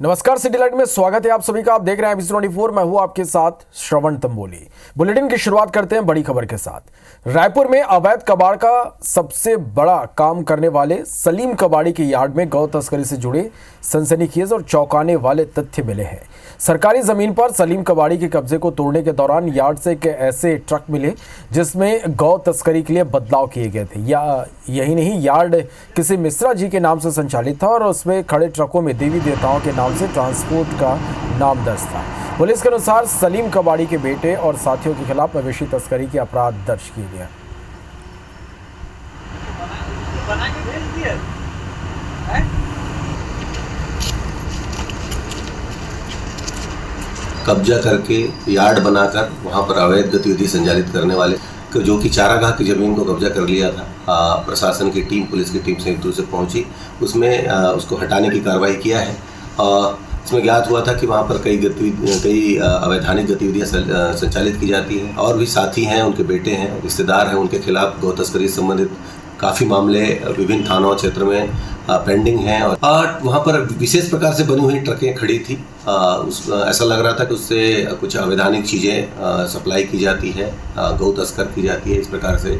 नमस्कार, city light में स्वागत है आप सभी का। आप देख रहे हैं ABC24। मैं हूं आपके साथ श्रवण तंबोली। बुलेटिन की शुरुआत करते हैं बड़ी खबर के साथ। रायपुर में अवैध कबाड़ का सबसे बड़ा काम करने वाले सलीम कबाड़ी के यार्ड में गौ तस्करी से जुड़े सनसनीखेज और चौंकाने वाले तथ्य मिले हैं। सरकारी जमीन पर सलीम कबाड़ी के कब्जे को तोड़ने के दौरान यार्ड से एक ऐसे ट्रक मिले जिसमें गौ तस्करी के लिए बदलाव किए गए थे। यही नहीं, यार्ड किसी मिश्रा जी के नाम से संचालित था और उसमें खड़े ट्रकों में देवी देवताओं के नाम से ट्रांसपोर्ट का नाम दर्ज था। पुलिस के अनुसार सलीम कबाड़ी के बेटे और साथियों के खिलाफ मवेशी तस्करी के अपराध दर्ज किए गए। कब्जा करके यार्ड बनाकर वहां पर अवैध गतिविधि संचालित करने वाले जो कि चारागाह की जमीन को कब्जा कर लिया था। प्रशासन की टीम, पुलिस की टीम संयुक्त रूप से पहुंची, उसमें उसको हटाने की कार्रवाई किया है। इसमें ज्ञात हुआ था कि वहां पर कई अवैधानिक गतिविधियां संचालित की जाती हैं और भी साथी हैं, उनके बेटे हैं, रिश्तेदार हैं, उनके खिलाफ गौ तस्करी से संबंधित काफ़ी मामले विभिन्न थानों क्षेत्र में पेंडिंग हैं। और वहाँ पर विशेष प्रकार से बनी हुई ट्रकें खड़ी थी। ऐसा लग रहा था कि उससे कुछ अवैधानिक चीज़ें सप्लाई की जाती है, गौ तस्कर की जाती है, इस प्रकार से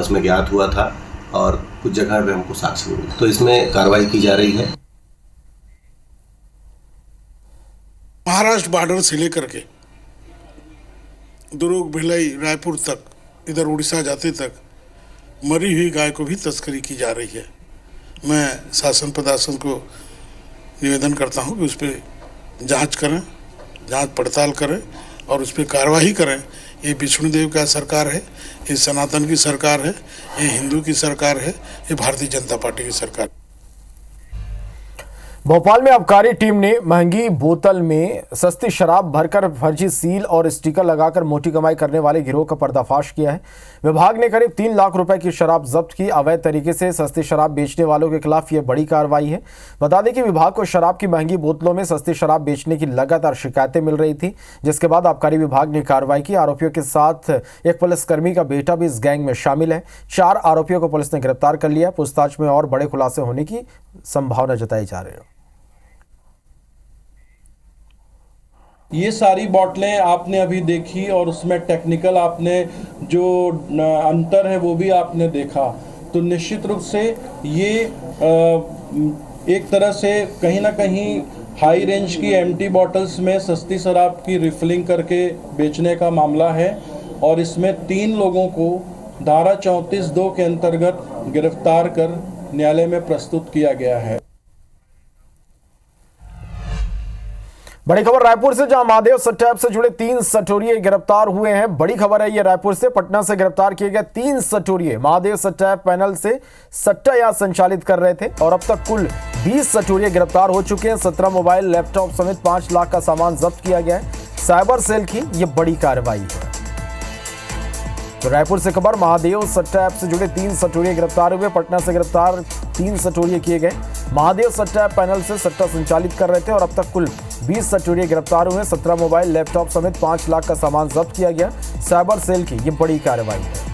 उसमें ज्ञात हुआ था और कुछ जगह पर हमको साक्ष्य मिले, तो इसमें कार्रवाई की जा रही है। महाराष्ट्र बॉर्डर से लेकर के दुर्ग, भिलाई, रायपुर तक, इधर उड़ीसा जाते तक मरी हुई गाय को भी तस्करी की जा रही है। मैं शासन प्रशासन को निवेदन करता हूं कि उस पर जांच करें, जांच पड़ताल करें और उस पर कार्रवाई करें। ये विष्णुदेव का सरकार है, ये सनातन की सरकार है, ये हिंदू की सरकार है, ये भारतीय जनता पार्टी की सरकार है। भोपाल में आबकारी टीम ने महंगी बोतल में सस्ती शराब भरकर फर्जी सील और स्टिकर लगाकर मोटी कमाई करने वाले गिरोह का पर्दाफाश किया है। विभाग ने करीब 3 लाख रुपए की शराब जब्त की। अवैध तरीके से सस्ती शराब बेचने वालों के खिलाफ यह बड़ी कार्रवाई है। बता दें कि विभाग को शराब की महंगी बोतलों में सस्ती शराब बेचने की लगातार शिकायतें मिल रही थी, जिसके बाद आबकारी विभाग ने कार्रवाई की। आरोपियों के साथ एक पुलिसकर्मी का बेटा भी इस गैंग में शामिल है। 4 आरोपियों को पुलिस ने गिरफ्तार कर लिया। पूछताछ में और बड़े खुलासे होने की संभावना जताई जा रही है। ये सारी बोतलें आपने अभी देखी और उसमें टेक्निकल आपने जो अंतर है वो भी आपने देखा, तो निश्चित रूप से ये एक तरह से कहीं ना कहीं हाई रेंज की एम्प्टी बॉटल्स में सस्ती शराब की रिफिलिंग करके बेचने का मामला है और इसमें 3 लोगों को धारा 34(2) के अंतर्गत गिरफ्तार कर न्यायालय में प्रस्तुत किया गया है। बड़ी खबर रायपुर से, जहां महादेव सट्टा ऐप से जुड़े 3 सटोरिये गिरफ्तार हुए हैं। बड़ी खबर है ये रायपुर से। पटना से गिरफ्तार किए गए 3 सटोरिये महादेव सट्टा ऐप पैनल से सट्टा यहां संचालित कर रहे थे और अब तक कुल 20 सटोरिये गिरफ्तार हो चुके हैं। 17 मोबाइल, लैपटॉप समेत 5 लाख का सामान जब्त किया गया है। साइबर सेल की यह बड़ी कार्रवाई है। तो रायपुर से खबर, महादेव सट्टा ऐप से जुड़े 3 सटोरिये गिरफ्तार हुए। पटना से गिरफ्तार 3 सटोरिये किए गए। महादेव सट्टा ऐप पैनल से सट्टा संचालित कर रहे थे और अब तक कुल 20 सटोरिये गिरफ्तार हुए। 17 मोबाइल, लैपटॉप समेत 5 लाख का सामान जब्त किया गया। साइबर सेल की यह बड़ी कार्रवाई है।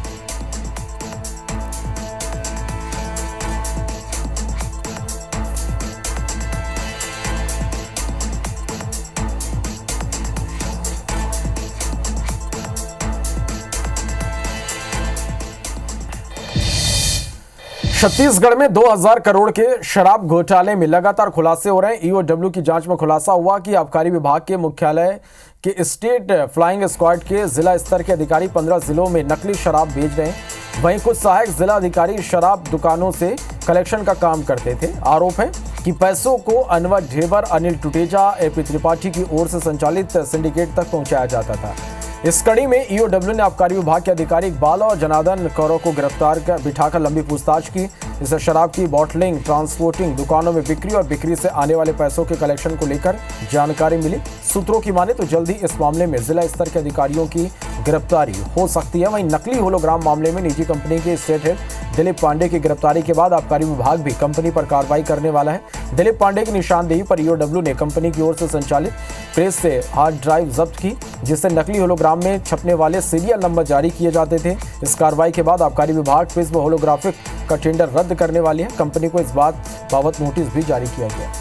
छत्तीसगढ़ में 2000 करोड़ के शराब घोटाले में लगातार खुलासे हो रहे हैं। ईओडब्ल्यू की जांच में खुलासा हुआ कि आबकारी विभाग के मुख्यालय के स्टेट फ्लाइंग स्क्वाड के जिला स्तर के अधिकारी 15 जिलों में नकली शराब बेच रहे हैं। वहीं कुछ सहायक जिला अधिकारी शराब दुकानों से कलेक्शन का काम करते थे। आरोप है कि पैसों को अनवर ढेबर, अनिल टुटेजा, एपी त्रिपाठी की ओर से संचालित सिंडिकेट तक पहुंचाया जाता था। इस कड़ी में ईओडब्ल्यू ने आबकारी विभाग के अधिकारी इकबाल और जनार्दन कौरव को गिरफ्तार कर बिठाकर लंबी पूछताछ की। इससे शराब की बॉटलिंग, ट्रांसपोर्टिंग, दुकानों में बिक्री और बिक्री से आने वाले पैसों के कलेक्शन को लेकर जानकारी मिली। सूत्रों की माने तो जल्द ही इस मामले में जिला स्तर के अधिकारियों की गिरफ्तारी हो सकती है। वहीं नकली होलोग्राम मामले में निजी कंपनी के स्टेट हेड दिलीप पांडे की गिरफ्तारी के बाद आबकारी विभाग भी कंपनी पर कार्रवाई करने वाला है। दिलीप पांडे की निशानदेही पर ईओडब्ल्यू ने कंपनी की ओर से संचालित प्रेस से हार्ड ड्राइव जब्त की, जिससे नकली होलोग्राम में छपने वाले सीरियल नंबर जारी किए जाते थे। इस कार्रवाई के बाद आबकारी विभाग प्रिज्म होलोग्राफिक का टेंडर रद्द करने वाली है। कंपनी को इस बात बाबत नोटिस भी जारी किया गया।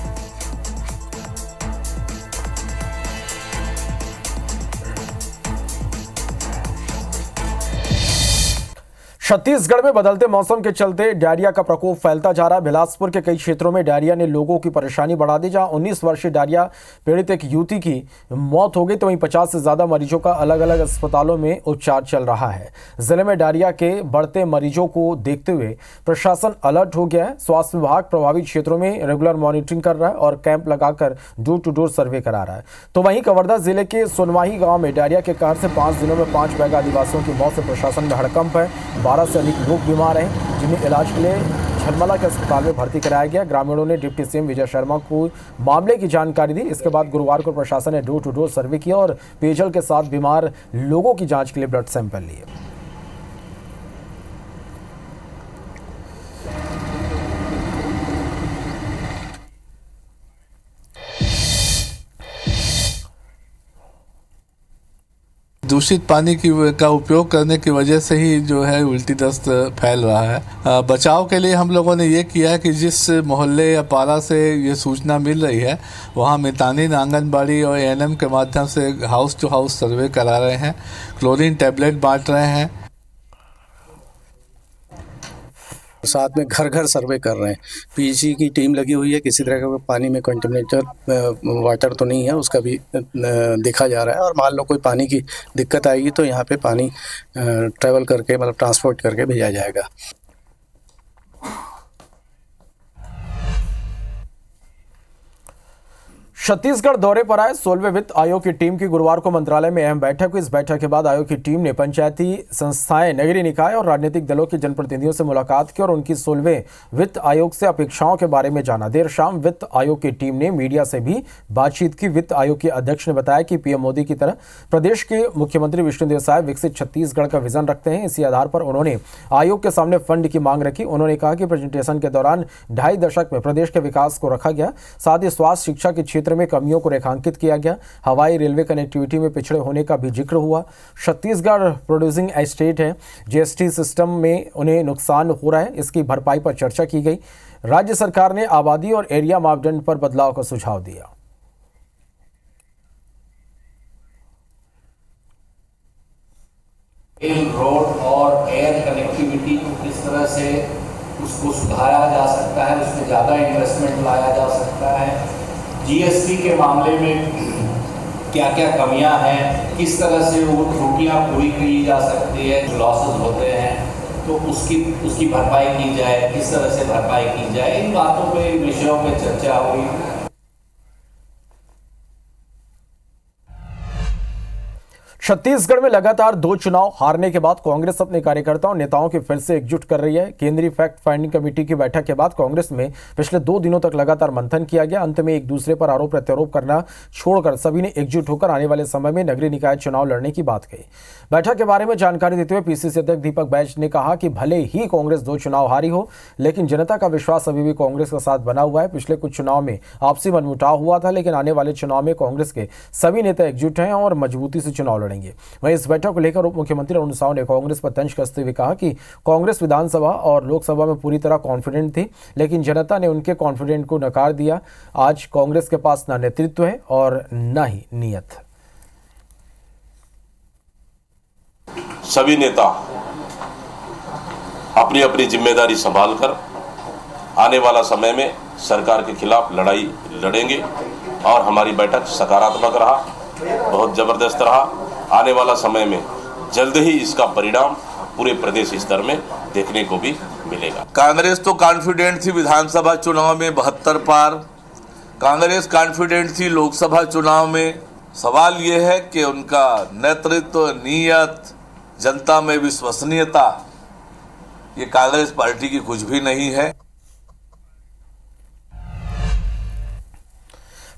छत्तीसगढ़ में बदलते मौसम के चलते डायरिया का प्रकोप फैलता जा रहा है। बिलासपुर के कई क्षेत्रों में डायरिया ने लोगों की परेशानी बढ़ा दी, जहां 19 वर्षीय डायरिया पीड़ित एक युवती की मौत हो गई तो वहीं 50 से ज्यादा मरीजों का अलग अलग अस्पतालों में उपचार चल रहा है। जिले में डायरिया के बढ़ते मरीजों को देखते हुए प्रशासन अलर्ट हो गया है। स्वास्थ्य विभाग प्रभावित क्षेत्रों में रेगुलर मॉनिटरिंग कर रहा है और कैंप लगाकर डोर टू डोर सर्वे करा रहा है। तो वहीं कवर्धा जिले के सोनवाही गाँव में डायरिया के कहर से 5 दिनों में 5 बैगा आदिवासियों की मौत से प्रशासन में हड़कंप है। 12 से अधिक लोग बीमार हैं, जिन्हें इलाज के लिए झलमला के अस्पताल में भर्ती कराया गया। ग्रामीणों ने डिप्टी सीएम विजय शर्मा को मामले की जानकारी दी। इसके बाद गुरुवार को प्रशासन ने डोर टू डोर सर्वे किया और पेयजल के साथ बीमार लोगों की जांच के लिए ब्लड सैंपल लिए। दूषित पानी का उपयोग करने की वजह से ही जो है उल्टी दस्त फैल रहा है। बचाव के लिए हम लोगों ने ये किया है कि जिस मोहल्ले या पारा से ये सूचना मिल रही है वहाँ मितानिन, आंगनबाड़ी और एएनएम के माध्यम से हाउस टू हाउस सर्वे करा रहे हैं, क्लोरीन टैबलेट बांट रहे हैं, साथ में घर घर सर्वे कर रहे हैं। पीएचई की टीम लगी हुई है, किसी तरह का पानी में कंटेमिनेटेड वाटर तो नहीं है उसका भी देखा जा रहा है। और मान लो कोई पानी की दिक्कत आएगी तो यहाँ पे पानी ट्रैवल करके मतलब ट्रांसपोर्ट करके भेजा जाएगा। छत्तीसगढ़ दौरे पर आए 16वें वित्त आयोग की टीम की गुरुवार को मंत्रालय में अहम बैठक हुई। इस बैठक के बाद आयोग की टीम ने पंचायती संस्थाएं, नगरीय निकाय और राजनीतिक दलों के जनप्रतिनिधियों से मुलाकात की और उनकी 16वें वित्त आयोग से अपेक्षाओं के बारे में जाना। देर शाम वित्त आयोग की टीम ने मीडिया से भी बातचीत की। वित्त आयोग के अध्यक्ष ने बताया कि पीएम मोदी की तरह प्रदेश के मुख्यमंत्री विष्णुदेव साय विकसित छत्तीसगढ़ का विजन रखते हैं। इसी आधार पर उन्होंने आयोग के सामने फंड की मांग रखी। उन्होंने कहा कि प्रेजेंटेशन के दौरान 2.5 दशक में प्रदेश के विकास को रखा गया, साथ ही स्वास्थ्य शिक्षा के क्षेत्र में कमियों को रेखांकित किया गया। हवाई रेलवे कनेक्टिविटी में पिछड़े होने का भी जिक्र हुआ। छत्तीसगढ़ प्रोड्यूसिंग स्टेट है, जीएसटी सिस्टम में उन्हें नुकसान हो रहा है, इसकी भरपाई पर चर्चा की गई। राज्य सरकार ने आबादी और एरिया मापदंड पर बदलाव का सुझाव दिया। रेल, रोड और एयर कनेक्टिविटी को किस तरह से उसको सुधारा जा सकता है, उसमें ज़्यादा इन्वेस्टमेंट लाया जा सकता है। जीएसटी के मामले में क्या क्या कमियां हैं, किस तरह से वो त्रुटियां पूरी की जा सकती है, जो लॉसेस होते हैं तो उसकी भरपाई की जाए, किस तरह से भरपाई की जाए। इन बातों पे, विषयों पे चर्चा हुई। छत्तीसगढ़ में लगातार 2 चुनाव हारने के बाद कांग्रेस अपने कार्यकर्ताओं और नेताओं की फिर से एकजुट कर रही है। केंद्रीय फैक्ट फाइंडिंग कमेटी की बैठक के बाद कांग्रेस में पिछले 2 दिनों तक लगातार मंथन किया गया। अंत में एक दूसरे पर आरोप प्रत्यारोप करना छोड़कर सभी ने एकजुट होकर आने वाले समय में नगरीय निकाय चुनाव लड़ने की बात कही। बैठक के बारे में जानकारी देते हुए पीसीसी अध्यक्ष दीपक बैज ने कहा कि भले ही कांग्रेस 2 चुनाव हारी हो, लेकिन जनता का विश्वास अभी भी कांग्रेस के साथ बना हुआ है। पिछले कुछ चुनाव में आपसी मनमुटाव हुआ था, लेकिन आने वाले चुनाव में कांग्रेस के सभी नेता एकजुट हैं और मजबूती से चुनाव लड़ेंगे। वहीं इस बैठक को लेकर उप मुख्यमंत्री अरुण साव ने कांग्रेस पर तंज कसते हुए कहा कि कांग्रेस विधानसभा और लोकसभा में पूरी तरह कॉन्फिडेंट थी, लेकिन जनता ने उनके कॉन्फिडेंट को नकार दिया। आज कांग्रेस के पास ना नेतृत्व है और ना ही नीयत। सभी नेता अपनी अपनी जिम्मेदारी संभालकर आने वाला समय में सरकार के खिलाफ लड़ाई लड़ेंगे और हमारी बैठक सकारात्मक रहा, बहुत जबरदस्त रहा। आने वाला समय में जल्द ही इसका परिणाम पूरे प्रदेश स्तर में देखने को भी मिलेगा। कांग्रेस तो कॉन्फिडेंट थी विधानसभा चुनाव में 72 पार, कांग्रेस कॉन्फिडेंट थी लोकसभा चुनाव में। सवाल ये है कि उनका नेतृत्व, नीयत, जनता में विश्वसनीयता, ये कांग्रेस पार्टी की कुछ भी नहीं है।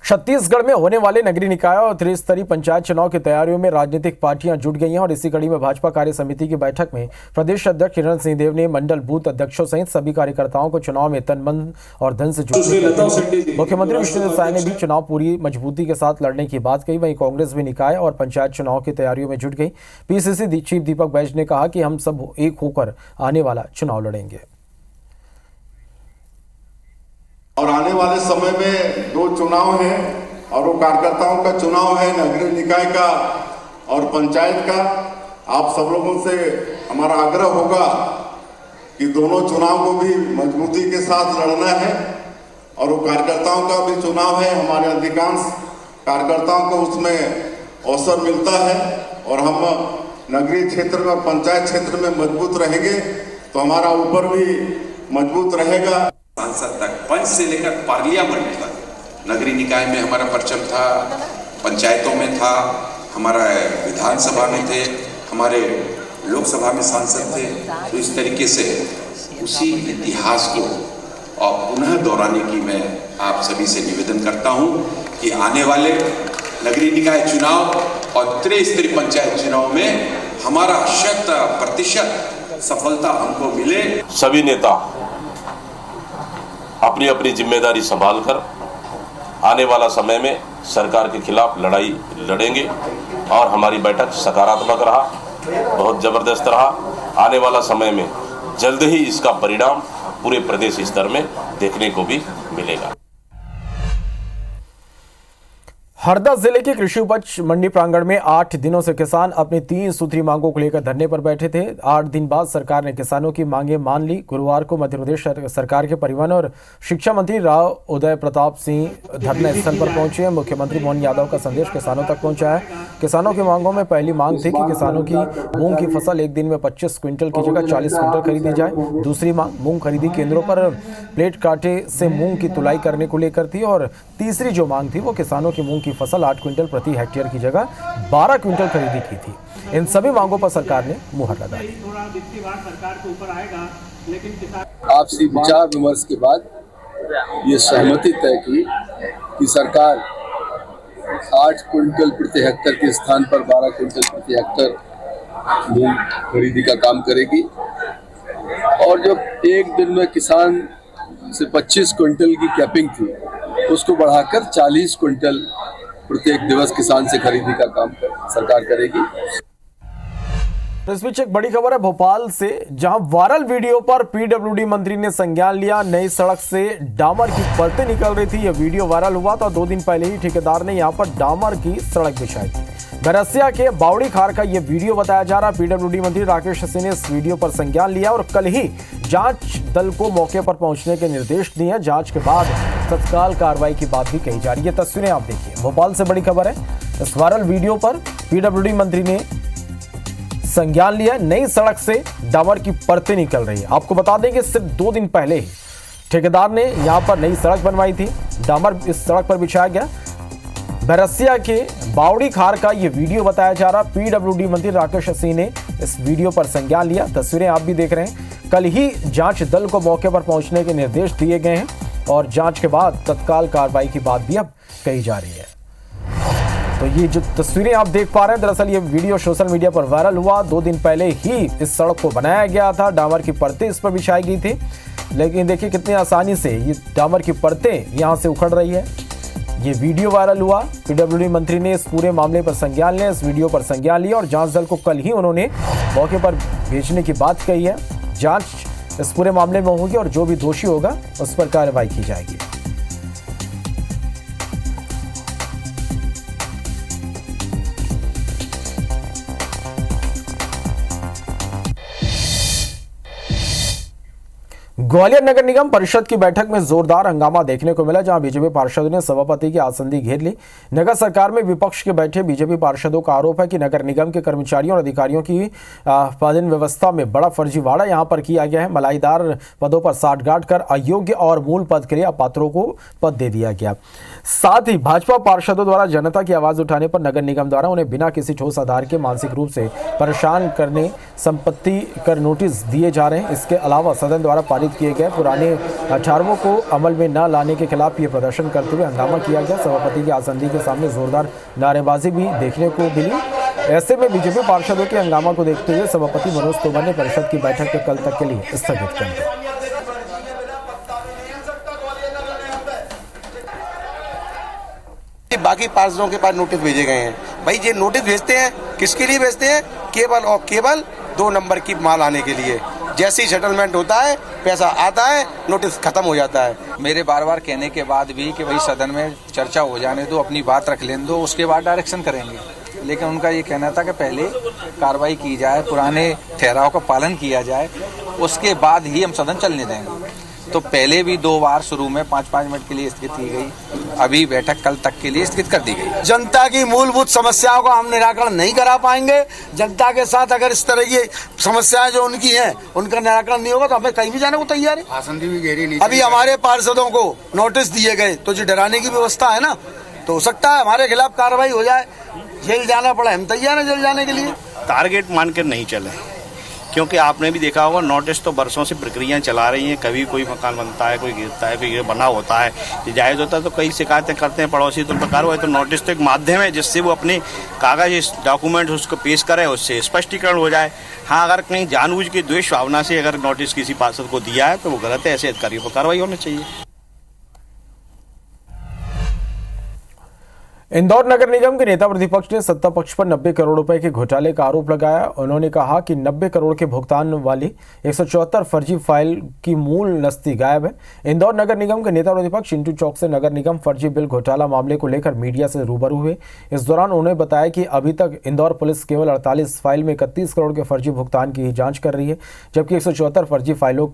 छत्तीसगढ़ में होने वाले नगरीय निकाय और त्रिस्तरीय पंचायत चुनाव की तैयारियों में राजनीतिक पार्टियां जुट गई हैं और इसी कड़ी में भाजपा कार्य समिति की बैठक में प्रदेश अध्यक्ष हिरण सिंह देव ने मंडल बूथ अध्यक्षों सहित सभी कार्यकर्ताओं को चुनाव में तन मन और धन से जुटने। मुख्यमंत्री विष्णुदेव साय ने भी चुनाव पूरी मजबूती के साथ लड़ने की बात कही। वहीं कांग्रेस भी निकाय और पंचायत चुनाव की तैयारियों में जुट गई। पीसीसी चीफ दीपक बैज ने कहा कि हम सब एक होकर आने वाला चुनाव लड़ेंगे और आने वाले समय में 2 चुनाव हैं और वो कार्यकर्ताओं का चुनाव है, नगरीय निकाय का और पंचायत का। आप सब लोगों से हमारा आग्रह होगा कि दोनों चुनाव को भी मजबूती के साथ लड़ना है और वो कार्यकर्ताओं का भी चुनाव है। हमारे अधिकांश कार्यकर्ताओं को उसमें अवसर मिलता है और हम नगरीय क्षेत्र में और पंचायत क्षेत्र में मजबूत रहेंगे तो हमारा ऊपर भी मजबूत रहेगा। सांसद तक, पंच से लेकर पार्लियामेंट तक नगरीय निकाय में हमारा परचम था, पंचायतों में था, हमारा विधानसभा में थे, हमारे लोकसभा में सांसद थे। तो इस तरीके से उसी इतिहास को और पुनः दोहराने की मैं आप सभी से निवेदन करता हूं कि आने वाले नगरीय निकाय चुनाव और त्रिस्तरीय पंचायत चुनाव में हमारा 100% सफलता हमको मिले। सभी नेता अपनी अपनी जिम्मेदारी संभालकर आने वाला समय में सरकार के खिलाफ लड़ाई लड़ेंगे और हमारी बैठक सकारात्मक रहा, बहुत जबरदस्त रहा। आने वाला समय में जल्द ही इसका परिणाम पूरे प्रदेश स्तर में देखने को भी मिलेगा। हरदा जिले के कृषि उपज मंडी प्रांगण में 8 दिनों से किसान अपनी 3 सूत्री मांगों को लेकर धरने पर बैठे थे। 8 दिन बाद सरकार ने किसानों की मांगें मान ली। गुरुवार को मध्य प्रदेश सरकार के परिवहन और शिक्षा मंत्री राव उदय प्रताप सिंह धरना स्थल पर पहुंचे। मुख्यमंत्री मोहन यादव का संदेश किसानों तक पहुंचा है। किसानों की मांगों में पहली मांग थी कि किसानों की मूंग की फसल एक दिन में 25 क्विंटल की जगह 40 क्विंटल खरीदी जाए। दूसरी मांग मूंग खरीदी केंद्रों पर प्लेट कांटे से मूंग की तुलाई करने को लेकर थी और तीसरी जो मांग थी वो किसानों की मूंग की फसल 8 क्विंटल प्रति हेक्टेयर की जगह 12 क्विंटल खरीदी की थी। इन सभी मांगों पर सरकार ने मुहर लगा दी। आपसी विचार विमर्श के बाद ये सहमति तय की कि सरकार 8 क्विंटल प्रति हेक्टेयर के स्थान पर 12 क्विंटल प्रति हेक्टेयर मूंग खरीदी का काम करेगी और जो एक दिन में किसान से 25 क्विंटल की कैपिंग थी उसको बढ़ाकर 40 क्विंटल प्रत्येक दिवस किसान से खरीदी का काम सरकार करेगी। तो इस बीच एक बड़ी खबर है भोपाल से, जहां वायरल वीडियो पर पीडब्ल्यूडी मंत्री ने संज्ञान लिया। नई सड़क से डामर की परतें निकल रही थी। यह वीडियो वायरल हुआ था 2 दिन पहले ही ठेकेदार ने यहां पर डामर की सड़क बिछाई थी। बरसिया के बावड़ी खार का यह वीडियो बताया जा रहा। पीडब्ल्यूडी मंत्री राकेश सिंह ने इस वीडियो पर संज्ञान लिया और कल ही जांच दल को मौके पर पहुंचने के निर्देश दिए हैं। जांच के बाद तत्काल कार्रवाई की बात भी कही जा रही है। तस्वीरें आप देखिए। भोपाल से बड़ी खबर है, इस वायरल वीडियो पर पीडब्ल्यूडी मंत्री ने संज्ञान लिया। नई सड़क से डामर की परतें निकल रही है। आपको बता दें कि सिर्फ 2 दिन पहले ही ठेकेदार ने यहां पर नई सड़क बनवाई थी। डामर इस सड़क पर बिछाया गया। बरसिया के बावड़ी खार का यह वीडियो बताया जा रहा। पीडब्ल्यूडी मंत्री राकेश सिंह ने इस वीडियो पर संज्ञान लिया। तस्वीरें आप भी देख रहे हैं। कल ही जांच दल को मौके पर पहुंचने के निर्देश दिए गए हैं और जांच के बाद तत्काल कार्रवाई की बात भी अब कही जा रही है। तो ये जो तस्वीरें आप देख पा रहे हैं, दरअसल ये वीडियो सोशल मीडिया पर वायरल हुआ। 2 दिन पहले ही इस सड़क को बनाया गया था। डामर की परतें इस पर बिछाई गई थी, लेकिन देखिए कितनी आसानी से ये डामर की परतें यहां से उखड़ रही है। ये वीडियो वायरल हुआ। पीडब्ल्यूडी मंत्री ने इस पूरे मामले पर संज्ञान लिया, इस वीडियो पर संज्ञान लिया और जांच दल को कल ही उन्होंने मौके पर भेजने की बात कही है। जांच इस पूरे मामले में होगी और जो भी दोषी होगा उस पर कार्रवाई की जाएगी। ग्वालियर नगर निगम परिषद की बैठक में जोरदार हंगामा देखने को मिला, जहां बीजेपी पार्षदों ने सभापति की आसंदी घेर ली। नगर सरकार में विपक्ष के बैठे बीजेपी पार्षदों का आरोप है कि नगर निगम के कर्मचारियों और अधिकारियों की पदन व्यवस्था में बड़ा फर्जीवाड़ा यहां पर किया गया है। मलाईदार पदों पर साठगांठ कर अयोग्य और मूल पद के लिए अपात्रों को पद दे दिया गया। साथ ही भाजपा पार्षदों द्वारा जनता की आवाज उठाने पर नगर निगम द्वारा उन्हें बिना किसी ठोस आधार के मानसिक रूप से परेशान करने संपत्ति कर नोटिस दिए जा रहे हैं। इसके अलावा सदन द्वारा पारित किए गए पुराने 18 को अमल में न लाने के खिलाफ ये प्रदर्शन करते हुए हंगामा किया गया। सभापति की आसंदी के सामने जोरदार नारेबाजी भी देखने को मिली। ऐसे में बीजेपी पार्षदों के हंगामा को देखते हुए सभापति मनोज तोमर ने परिषद की बैठक को कल तक के लिए स्थगित कर दिया। बाकी पार्षदों के पास नोटिस भेजे गए हैं। भाई ये नोटिस भेजते हैं किसके लिए भेजते हैं? केवल और केवल 2 नंबर की माल आने के लिए। जैसे ही सेटलमेंट होता है, पैसा आता है, नोटिस खत्म हो जाता है। मेरे बार बार कहने के बाद भी कि भाई सदन में चर्चा हो जाने दो, अपनी बात रख लेने दो, उसके बाद डायरेक्शन करेंगे। लेकिन उनका ये कहना था कि पहले कार्रवाई की जाए, पुराने ठहराव का पालन किया जाए, उसके बाद ही हम सदन चलने देंगे। तो पहले भी 2 बार शुरू में 5-5 मिनट के लिए स्थगित की गई, अभी बैठक कल तक के लिए स्थगित कर दी गई। जनता की मूलभूत समस्याओं का हम निराकरण नहीं करा पाएंगे। जनता के साथ अगर इस तरह की समस्याएं जो उनकी हैं उनका निराकरण नहीं होगा तो हमें कहीं भी जाने को तैयार है। शासन की भी गहरी नीति। अभी हमारे पार्षदों को नोटिस दिए गए तो जो डराने की व्यवस्था है ना, तो हो सकता है हमारे खिलाफ कार्रवाई हो जाए, जेल जाना पड़े, हम तैयार हैं जेल जाने के लिए। टारगेट मानकर नहीं चले, क्योंकि आपने भी देखा होगा नोटिस तो बरसों से प्रक्रिया चला रही हैं। कभी कोई मकान बनता है, कोई गिरता है, कोई बना होता है, ये जायज़ होता है तो कई शिकायतें करते हैं पड़ोसी, तो प्रकार हुआ है। तो नोटिस तो एक माध्यम है जिससे वो अपने कागज डॉक्यूमेंट उसको पेश करे, उससे स्पष्टीकरण हो जाए। हाँ, अगर कहीं जानबूझ के द्वेष भावना से अगर नोटिस किसी पार्षद को दिया है तो वो गलत है, ऐसे अधिकारियों पर कार्रवाई होनी चाहिए। इंदौर नगर निगम के नेता प्रतिपक्ष ने सत्ता पक्ष पर 90 करोड़ रुपए के घोटाले का आरोप लगाया। उन्होंने कहा कि 90 करोड़ के भुगतान वाली 174 फर्जी फाइल की मूल नस्ती गायब है। इंदौर नगर निगम के नेता प्रतिपक्ष चिंटू चौक से नगर निगम फर्जी बिल घोटाला मामले को लेकर मीडिया से रूबरू हुए। इस दौरान उन्होंने बताया कि अभी तक इंदौर पुलिस केवल 48 फाइल में 31 करोड़ के फर्जी भुगतान की जाँच कर रही है, जबकि 174 फर्जी फाइलों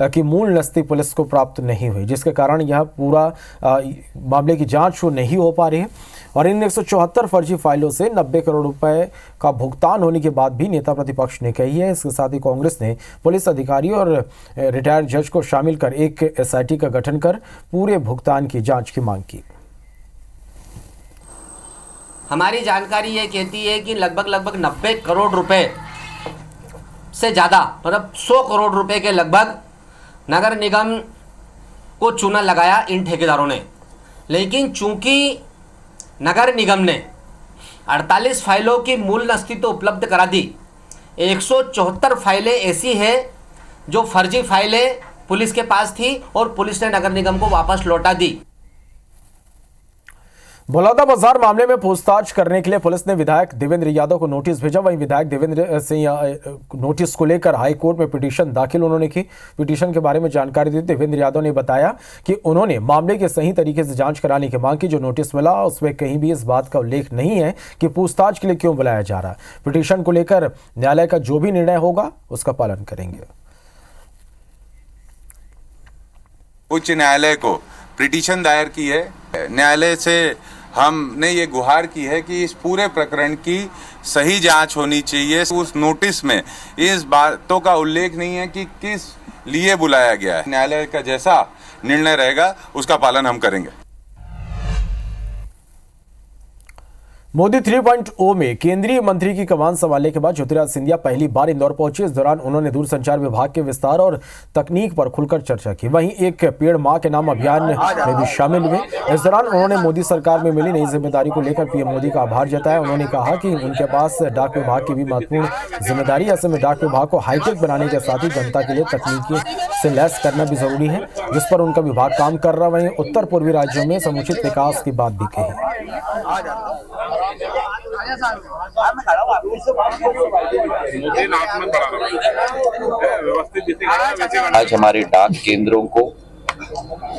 की मूल नस्ती पुलिस को प्राप्त नहीं हुई, जिसके कारण यह पूरा मामले की जाँच नहीं हो पा रही है। और इन 174 फर्जी फाइलों से 90 करोड़ रुपए का भुगतान होने के बाद भी नेता प्रतिपक्ष ने कही है। इसके साथ ही कांग्रेस ने पुलिस अधिकारी और रिटायर्ड जज को शामिल कर एक एसआईटी का गठन कर पूरे भुगतान की जांच की मांग की। हमारी जानकारी ये कहती है कि लगभग 90 करोड़ रुपए से ज़्यादा, मतलब 100 करोड़ रुपए के लगभग नगर निगम को चूना लगाया इन ठेकेदारों ने। लेकिन चूंकि नगर निगम ने 48 फाइलों की मूल नस्ती तो उपलब्ध करा दी, 174 फाइलें ऐसी हैं जो फर्जी फाइलें पुलिस के पास थी और पुलिस ने नगर निगम को वापस लौटा दी। बलौदाबाजार मामले में पूछताछ करने के लिए पुलिस ने विधायक देवेंद्र यादव को नोटिस भेजा। वहीं विधायक देवेंद्र सिंह नोटिस को लेकर हाई कोर्ट में पिटीशन दाखिल उन्होंने की। पिटीशन के बारे में जानकारी देते देवेंद्र यादव ने बताया कि उन्होंने मामले के सही तरीके से जांच कराने की मांग की। जो नोटिस मिला उसमें कहीं भी इस बात का उल्लेख नहीं है कि पूछताछ के लिए क्यों बुलाया जा रहा है। पिटीशन को लेकर न्यायालय का जो भी निर्णय होगा उसका पालन करेंगे। उच्च न्यायालय को पिटीशन दायर की है। न्यायालय से हमने ये गुहार की है कि इस पूरे प्रकरण की सही जांच होनी चाहिए। उस नोटिस में इस बातों का उल्लेख नहीं है कि किस लिए बुलाया गया है। न्यायालय का जैसा निर्णय रहेगा उसका पालन हम करेंगे। मोदी 3.0 में केंद्रीय मंत्री की कमान संभालने के बाद ज्योतिराज सिंधिया पहली बार इंदौर पहुंचे। इस दौरान उन्होंने दूरसंचार विभाग के विस्तार और तकनीक पर खुलकर चर्चा की। वहीं एक पेड़ मां के नाम अभियान में भी शामिल हुए। इस दौरान उन्होंने मोदी सरकार में मिली नई जिम्मेदारी को लेकर पीएम मोदी का आभार जताया। उन्होंने कहा कि उनके पास डाक विभाग की भी महत्वपूर्ण जिम्मेदारी। ऐसे में डाक विभाग को हाईटेक बनाने के साथ ही जनता के लिए तकनीकी से लैस करना भी जरूरी है, जिस पर उनका विभाग काम कर रहा है। वहीं उत्तर पूर्वी राज्यों में समुचित विकास की बात भी कही। आज हमारे डाक केंद्रों को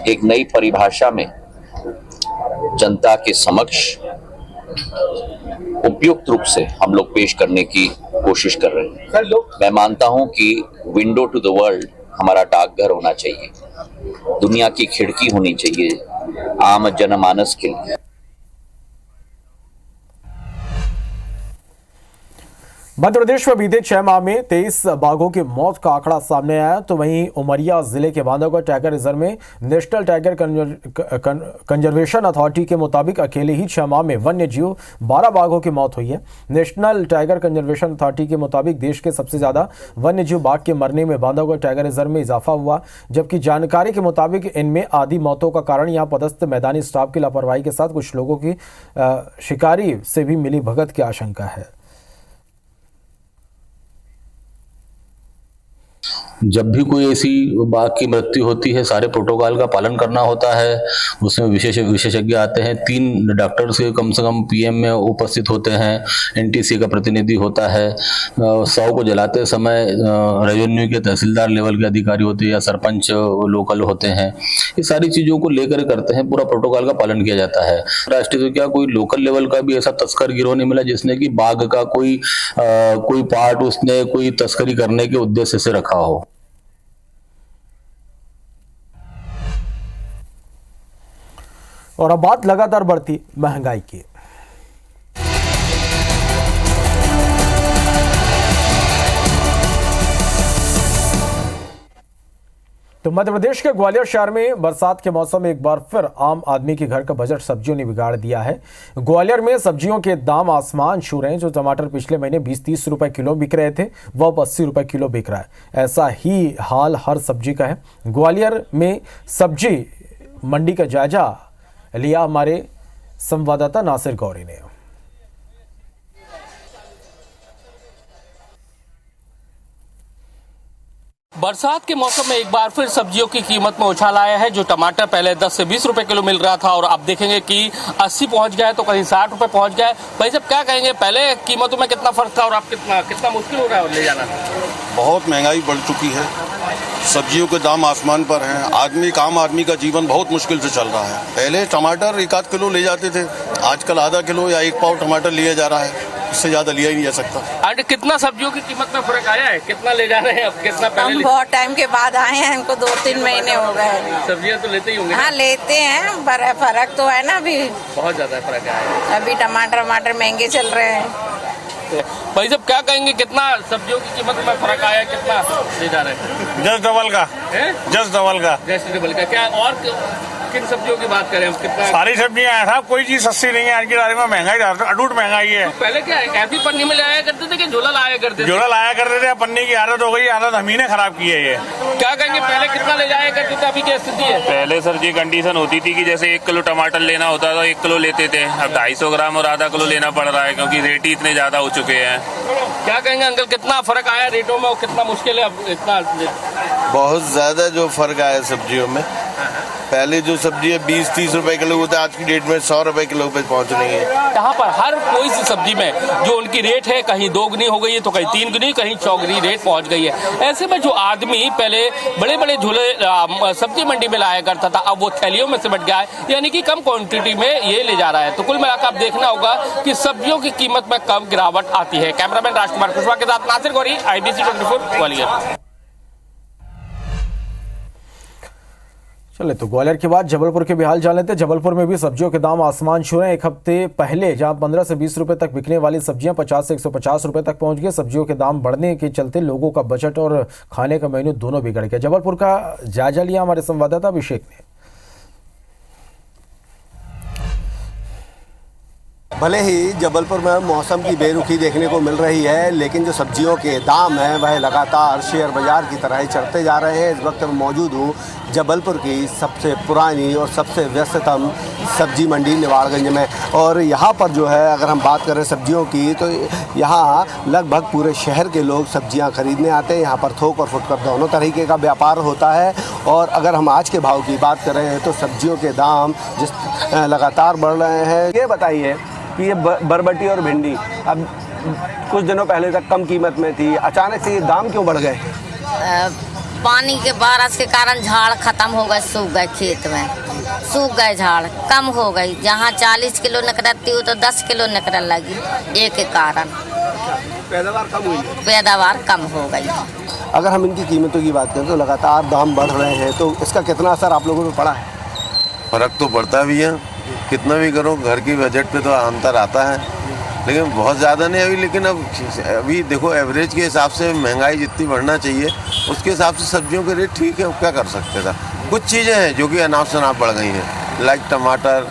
एक नई परिभाषा में जनता के समक्ष उपयुक्त रूप से हम लोग पेश करने की कोशिश कर रहे हैं। मैं मानता हूं कि विंडो टू द वर्ल्ड हमारा डाकघर होना चाहिए, दुनिया की खिड़की होनी चाहिए आम जनमानस के लिए। मध्य प्रदेश में बीते 6 माह में 23 बाघों की मौत का आंकड़ा सामने आया। तो वहीं उमरिया जिले के बांधवगढ़ टाइगर रिजर्व में नेशनल टाइगर कंजर्वेशन अथॉरिटी के मुताबिक अकेले ही 6 माह में वन्य जीव 12 बाघों की मौत हुई है। नेशनल टाइगर कंजर्वेशन अथॉरिटी के मुताबिक देश के सबसे ज्यादा वन्य जीव बाघ के मरने में बांधवगढ़ टाइगर रिजर्व में इजाफा हुआ, जबकि जानकारी के मुताबिक इनमें आधी मौतों का कारण यहाँ पदस्थ मैदानी स्टाफ की लापरवाही के साथ कुछ लोगों की शिकारी से भी मिली भगत की आशंका है। जब भी कोई ऐसी बाघ की मृत्यु होती है सारे प्रोटोकॉल का पालन करना होता है। उसमें विशेषज्ञ आते हैं, 3 डॉक्टर से कम पीएम में उपस्थित होते हैं, एनटीसी का प्रतिनिधि होता है। शव को जलाते समय रेवेन्यू के तहसीलदार लेवल के अधिकारी होते हैं या सरपंच लोकल होते हैं। ये सारी चीज़ों को लेकर करते हैं, पूरा प्रोटोकॉल का पालन किया जाता है। राष्ट्रीय तो क्या कोई लोकल लेवल का भी ऐसा तस्कर गिरोह नहीं मिला जिसने कि बाघ का कोई पार्ट उसने कोई तस्करी करने के उद्देश्य से रखा हो। और अब बात लगातार बढ़ती महंगाई की। तो मध्य प्रदेश के ग्वालियर शहर में बरसात के मौसम में एक बार फिर आम आदमी के घर का बजट सब्जियों ने बिगाड़ दिया है। ग्वालियर में सब्जियों के दाम आसमान छू रहे हैं। जो टमाटर पिछले महीने 20-30 रुपए किलो बिक रहे थे वह अब 80 रुपए किलो बिक रहा है। ऐसा ही हाल हर सब्जी का है। ग्वालियर में सब्जी मंडी का जायजा लिया हमारे संवाददाता नासिर गौरी ने। बरसात के मौसम में एक बार फिर सब्जियों की कीमत में उछाल आया है। जो टमाटर पहले 10 से 20 रुपए किलो मिल रहा था और अब देखेंगे कि 80 पहुंच गया है, तो कहीं 60 रुपए पहुंच गया है। भाई साहब क्या कहेंगे, पहले कीमतों में कितना फर्क था और अब कितना मुश्किल हो रहा है ले जाना? बहुत महंगाई बढ़ चुकी है, सब्जियों के दाम आसमान पर हैं। आम आदमी का जीवन बहुत मुश्किल से चल रहा है। पहले टमाटर 1-8 किलो ले जाते थे, आजकल आधा किलो या 1 पाव टमाटर लिया जा रहा है, इससे ज्यादा लिया ही नहीं जा सकता। और कितना सब्जियों की कीमत में फर्क आया है, कितना ले जा रहे हैं अब, कितना पहले? हम बहुत टाइम के बाद आए हैं, हमको 2-3 महीने हो गए। सब्जियां तो लेते ही होंगे? हाँ लेते हैं, पर फर्क तो है ना, अभी बहुत ज्यादा फर्क है। अभी टमाटर महंगे चल रहे हैं। भाई साहब क्या कहेंगे, कितना सब्जियों की कीमत में फर्क आया, कितना ले जा रहे हैं? जस्ट डबल का। जस्ट डबल का क्या? और किन सब्जियों की बात करें हम, कितना? सारी सब्जियां हैं साहब, कोई चीज सस्ती नहीं है आज की तारीख में। महंगाई अटूट महंगाई है। तो पहले क्या ऐसी पन्नी में लाया करते थे कि झोला लाया करते थे? झोला लाया करते थे, पन्नी की आदत हो गई, आदत हम ही ने खराब की है ये। क्या कहेंगे, पहले कितना ले जाया करते थे, अभी क्या स्थिति है? पहले सर जी कंडीशन होती थी कि जैसे 1 किलो टमाटर लेना होता था 1 किलो लेते थे, अब 250 ग्राम और आधा किलो लेना पड़ रहा है क्योंकि रेट ही इतने ज्यादा हो चुके हैं। क्या कहेंगे अंकल, कितना फर्क आया रेटों में और कितना मुश्किल है अब इतना? बहुत ज्यादा जो फर्क आया सब्जियों में, पहले जो सब्जी है 20-30 रुपए किलो होता है, आज की डेट में 100 रुपए किलो पे पहुंच रही है। यहाँ पर हर कोई सी सब्जी में जो उनकी रेट है कहीं 2 गुनी हो गई है, तो कहीं 3 गुनी, कहीं 4 गुनी रेट पहुंच गई है। ऐसे में जो आदमी पहले बड़े बड़े झोले सब्जी मंडी में लाया करता था, अब वो थैलियों में सिमट गया है, यानी कि कम क्वांटिटी में ये ले जा रहा है। तो कुल मिलाकर आप देखना होगा कि सब्जियों की कीमत में कम गिरावट आती है। कैमरामैन राजकुमार कुशवाहा के साथ नासिर गौरी, IBC 24 ग्वालियर। चले तो ग्वालियर के बाद जबलपुर के भी हाल जान लेते हैं। जबलपुर में भी सब्जियों के दाम आसमान छू रहे हैं। एक हफ्ते पहले जहां 15 से 20 रुपए तक बिकने वाली सब्जियां 50 से 150 रुपए तक पहुंच गई। सब्जियों के दाम बढ़ने के चलते लोगों का बजट और खाने का मेन्यू दोनों बिगड़ गया। जबलपुर का जायजा लिया हमारे संवाददाता अभिषेक ने। भले ही जबलपुर में मौसम की बेरुखी देखने को मिल रही है, लेकिन जो सब्जियों के दाम हैं वह लगातार शेयर बाजार की तरह ही चढ़ते जा रहे हैं। इस वक्त मैं मौजूद हूँ जबलपुर की सबसे पुरानी और सबसे व्यस्ततम सब्जी मंडी निवाड़गंज में, और यहाँ पर जो है अगर हम बात करें सब्जियों की तो यहाँ लगभग पूरे शहर के लोग सब्जियाँ खरीदने आते हैं। यहाँ पर थोक और फुटकर दोनों तरीके का व्यापार होता है। और अगर हम आज के भाव की बात करें तो सब्जियों के दाम जिस लगातार बढ़ रहे हैं। ये बताइए कि ये बरबटी और भिंडी अब कुछ दिनों पहले तक कम कीमत में थी, अचानक से ये दाम क्यों बढ़ गए? पानी के बारिश के कारण झाड़ खत्म हो गए, सूख गए, खेत में सूख गए, झाड़ कम हो गई। जहाँ 40 किलो निकलती हो तो 10 किलो निकलने लगी, एक के कारण पैदावार कम हुई, पैदावार कम हो गई। अगर हम इनकी कीमतों की बात करें तो लगातार दाम बढ़ रहे हैं, तो इसका कितना असर आप लोगों पे पड़ा है? फर्क तो पड़ता भी है, कितना भी करो घर की बजट पे तो अंतर आता है, लेकिन बहुत ज़्यादा नहीं अभी। लेकिन अभी देखो एवरेज के हिसाब से महंगाई जितनी बढ़ना चाहिए उसके हिसाब से सब्जियों के रेट ठीक है, क्या कर सकते था। कुछ चीज़ें हैं जो कि अनाप शनाप बढ़ गई हैं, लाइक टमाटर,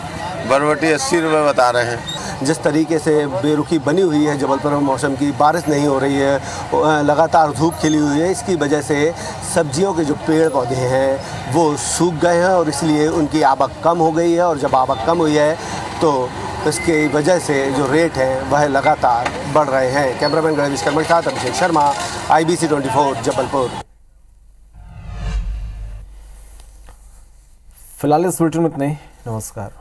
बरबटी 80 रुपये बता रहे हैं। जिस तरीके से बेरुखी बनी हुई है जबलपुर में, मौसम की बारिश नहीं हो रही है, लगातार धूप खिली हुई है, इसकी वजह से सब्जियों के जो पेड़ पौधे हैं वो सूख गए हैं और इसलिए उनकी आवक कम हो गई है। और जब आवक कम हुई है तो इसकी वजह से जो रेट हैं वह लगातार बढ़ रहे हैं। कैमरामैन गणेश कर्मा के साथ अभिषेक शर्मा, IBC 24 जबलपुर। फिलहाल इस बुलेटिन में इतना ही। नमस्कार।